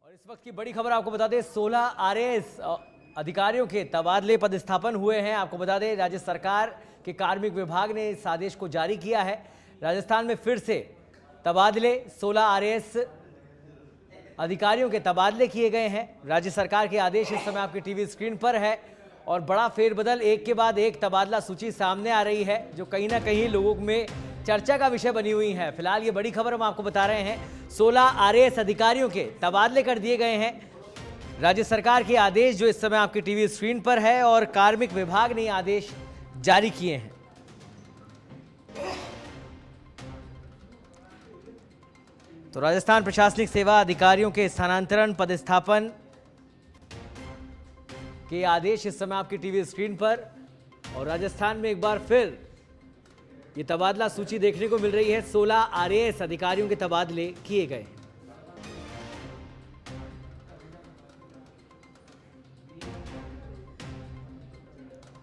और इस वक्त की बड़ी खबर आपको बता दें, 16 आरएएस अधिकारियों के तबादले पदस्थापन हुए हैं। आपको बता दें, राज्य सरकार के कार्मिक विभाग ने इस आदेश को जारी किया है। राजस्थान में फिर से तबादले, 16 आरएएस अधिकारियों के तबादले किए गए हैं। राज्य सरकार के आदेश इस समय आपकी टीवी स्क्रीन पर है और बड़ा फेरबदल, एक के बाद एक तबादला सूची सामने आ रही है, जो कहीं ना कहीं लोगों में चर्चा का विषय बनी हुई है। फिलहाल ये बड़ी खबर हम आपको बता रहे हैं, 16 आरएएस अधिकारियों के तबादले कर दिए गए हैं। राज्य सरकार के आदेश जो इस समय आपकी टीवी स्क्रीन पर है और कार्मिक विभाग ने आदेश जारी किए हैं। तो राजस्थान प्रशासनिक सेवा अधिकारियों के स्थानांतरण पदस्थापन के आदेश इस समय आपकी टीवी स्क्रीन पर, और राजस्थान में एक बार फिर ये तबादला सूची देखने को मिल रही है। 16 आरएएस अधिकारियों के तबादले किए गए।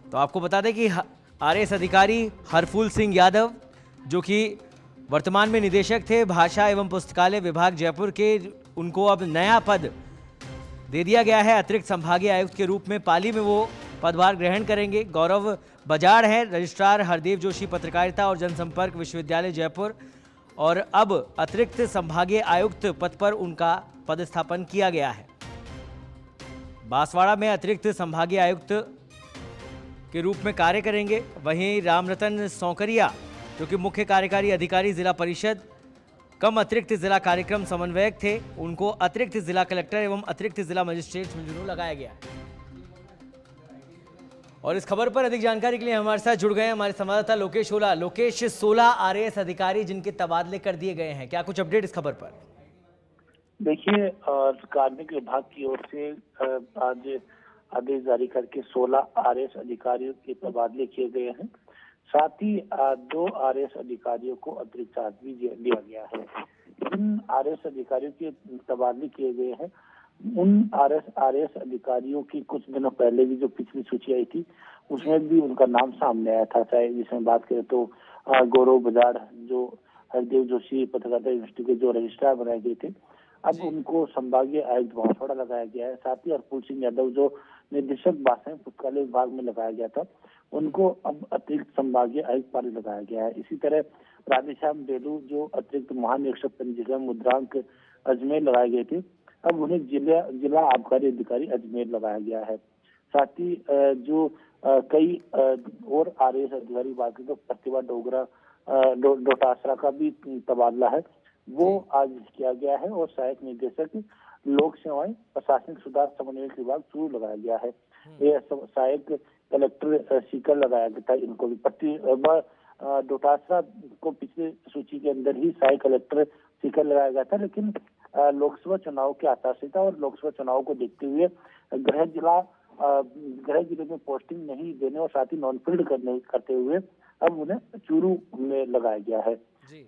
तो आपको बता दें कि आरएएस अधिकारी हरफूल सिंह यादव, जो कि वर्तमान में निदेशक थे भाषा एवं पुस्तकालय विभाग जयपुर के, उनको अब नया पद दे दिया गया है। अतिरिक्त संभागीय आयुक्त के रूप में पाली में वो पदभार ग्रहण करेंगे। गौरव बजाड़ हैं रजिस्ट्रार हरदेव जोशी पत्रकारिता और जनसंपर्क विश्वविद्यालय जयपुर, और अब अतिरिक्त संभागीय आयुक्त पद पर उनका पदस्थापन किया गया है। बांसवाड़ा में अतिरिक्त संभागीय आयुक्त के रूप में कार्य करेंगे। वहीं रामरतन सौकरिया, जो कि मुख्य कार्यकारी अधिकारी जिला परिषद कम अतिरिक्त जिला कार्यक्रम समन्वयक थे, उनको अतिरिक्त जिला कलेक्टर एवं अतिरिक्त जिला मजिस्ट्रेट में जुर्म लगाया गया। और इस खबर पर अधिक जानकारी के लिए हमारे साथ जुड़ गए हमारे संवाददाता लोकेश ओला। लोकेश, 16 आरएएस अधिकारी जिनके तबादले कर दिए गए हैं, क्या कुछ अपडेट इस खबर पर? देखिए, कार्मिक विभाग की ओर से आज आदेश जारी करके 16 आरएएस अधिकारियों के तबादले किए गए हैं। साथ ही 2 आरएएस अधिकारियों को अतिरिक्त चार्ज भी दिया गया है। जिन आरएएस अधिकारियों के तबादले किए गए हैं, उन आरएएस अधिकारियों की कुछ दिनों पहले भी जो पिछली सूची आई थी, उसमें भी उनका नाम सामने आया था। चाहे जिसमें बात करें तो गौरव बजाड़, जो हरदेव जोशी पत्रकारिता यूनिवर्सिटी के जो रजिस्ट्रार बनाए गए थे, अब उनको संभागीय आयुक्त बांसवाड़ा लगाया गया है। साथ ही हरफूल सिंह यादव, जो निदेशक भाषा पुस्तकालय विभाग में लगाया गया था, उनको अब अतिरिक्त संभागीय आयुक्त पाली लगाया गया है। इसी तरह राधेश्याम बेलू, जो अतिरिक्त महानिरीक्षक पंजीकरण मुद्रांक अजमेर लगाए गए थे, अब उन्हें जिला आबकारी अधिकारी अजमेर लगाया गया है। साथ ही जो कई और आरएएस अधिकारी बात करें तो प्रतिभा डोटासरा का भी तबादला है, वो आज किया गया है। और सहायक निदेशक लोक सेवाएं प्रशासनिक सुधार समन्वय विभाग चूरू लगाया गया है। ये सहायक कलेक्टर सीकर लगाया गया था। इनको भी प्रतिभा डोटासरा को पिछले सूची के अंदर ही सहायक कलेक्टर सीकर लगाया गया था, लेकिन लोकसभा चुनाव की आचार संहिता और लोकसभा चुनाव को देखते हुए गृह जिले में पोस्टिंग नहीं देने और साथ ही नॉन फील्ड करते हुए अब उन्हें चूरू में लगाया गया है।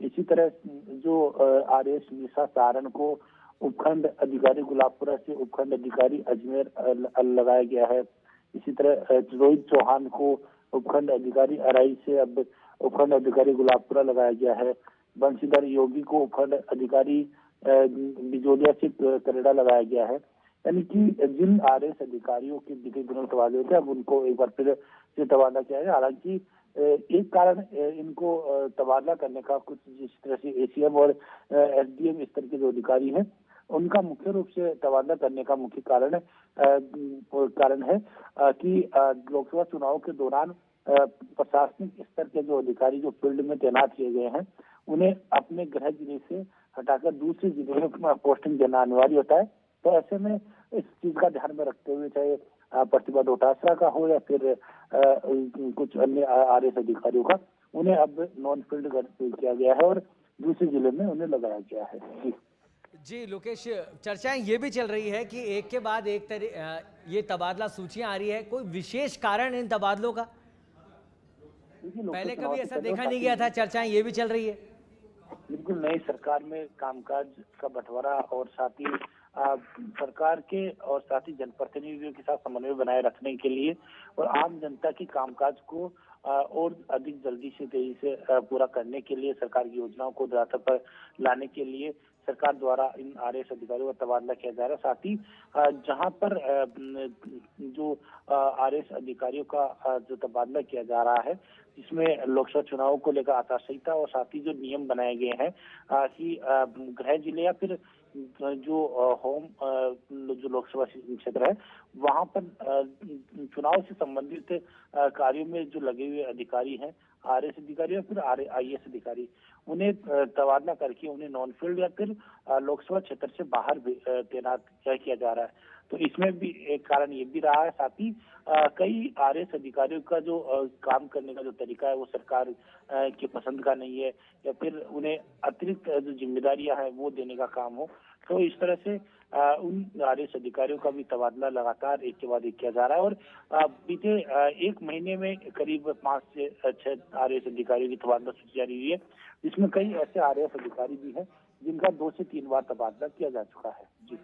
इसी तरह जो आरएएस निशा सारण को उपखंड अधिकारी गुलाबपुरा से उपखंड अधिकारी अजमेर लगाया गया है। इसी तरह रोहित चौहान को उपखंड अधिकारी अराई से अब उपखंड अधिकारी गुलाबपुरा लगाया गया है। बंशीधर योगी को उपखंड अधिकारी बिजोलिया से करेड़ा लगाया गया है। यानी कि जिन आरएएस अधिकारियों के बीते दिनों तबादले थे, अब उनको एक बार फिर से तबादला किया है। हालांकि एक कारण इनको तबादला करने का, कुछ जिस तरह से एसीएम और एसडीएम स्तर के जो अधिकारी हैं, उनका मुख्य रूप से तबादला करने का मुख्य कारण है कि लोकसभा चुनाव के दौरान प्रशासनिक स्तर के जो अधिकारी जो फील्ड में तैनात किए गए हैं, उन्हें अपने गृह जिले से हटाकर दूसरे जिले में पोस्टिंग देना अनिवार्य होता है। तो ऐसे में इस चीज का ध्यान में रखते हुए, चाहे प्रतिभा डोटासरा का हो या फिर कुछ अन्य आरएएस अधिकारियों का, उन्हें अब नॉन फील्ड किया गया है और दूसरे जिले में उन्हें लगाया गया है। जी लोकेश, चर्चाएं ये भी चल रही है कि एक के बाद एक ये तबादला सूचियां आ रही है। कोई विशेष कारण इन तबादलों का? पहले कभी ऐसा देखा नहीं गया था, चर्चाएं ये भी चल रही है। बिल्कुल, नई सरकार में कामकाज का बंटवारा और साथ ही सरकार के और साथ ही जनप्रतिनिधियों के साथ समन्वय बनाए रखने के लिए और आम जनता की कामकाज को और अधिक जल्दी से तेजी से पूरा करने के लिए, सरकार की योजनाओं को धरातल पर लाने के लिए सरकार द्वारा इन आरएएस अधिकारियों का तबादला किया जा रहा है। साथ ही जहां पर जो आरएएस अधिकारियों का जो तबादला किया जा रहा है, इसमें लोकसभा चुनाव को लेकर आचार संहिता और साथ ही जो नियम बनाए गए हैं कि गृह जिले या फिर जो होम जो लोकसभा क्षेत्र है, वहां पर चुनाव से संबंधित कार्यों में जो लगे हुए अधिकारी हैं, आरएएस अधिकारी या फिर आईएएस अधिकारी, उन्हें तबादला करके उन्हें नॉन फील्ड या फिर लोकसभा क्षेत्र से बाहर तैनात किया जा रहा है। तो इसमें भी एक कारण ये भी रहा है। साथ ही कई आरएएस अधिकारियों का जो काम करने का जो तरीका है वो सरकार की पसंद का नहीं है, या फिर उन्हें अतिरिक्त जो जिम्मेदारियां हैं वो देने का काम हो। तो इस तरह से उन आरएएस अधिकारियों का भी तबादला लगातार एक के बाद एक किया जा रहा है। और बीते एक महीने में करीब 5 से 6 आरएएस अधिकारियों की तबादला सूची जारी हुई है, जिसमें कई ऐसे आरएएस अधिकारी भी हैं जिनका 2 से 3 बार तबादला किया जा चुका है। जी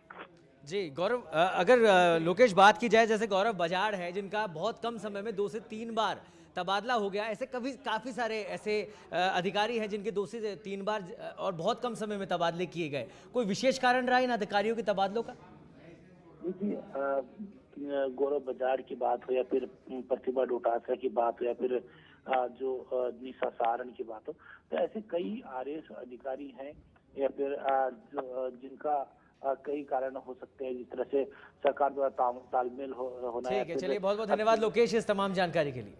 जी गौरव, अगर लोकेश बात की जाए, जैसे गौरव बजाड़ है जिनका बहुत कम समय में 2 से 3 बार तबादला हो गया, ऐसे काफ़ी सारे ऐसे अधिकारी हैं जिनके 2 से 3 बार और बहुत कम समय में तबादले किए गए। कोई विशेष कारण रहा इन अधिकारियों के तबादलों का? देखिए, गौरव बजाड़ की बात हो या फिर प्रतिभा डोटासरा की बात हो या फिर जो निशा सारण की बात हो, तो ऐसे कई आरएएस अधिकारी हैं या फिर जिनका कई कारण हो सकते हैं, जिस तरह से सरकार द्वारा तालमेल होना। ठीक है, चलिए बहुत बहुत धन्यवाद लोकेश इस तमाम जानकारी के लिए।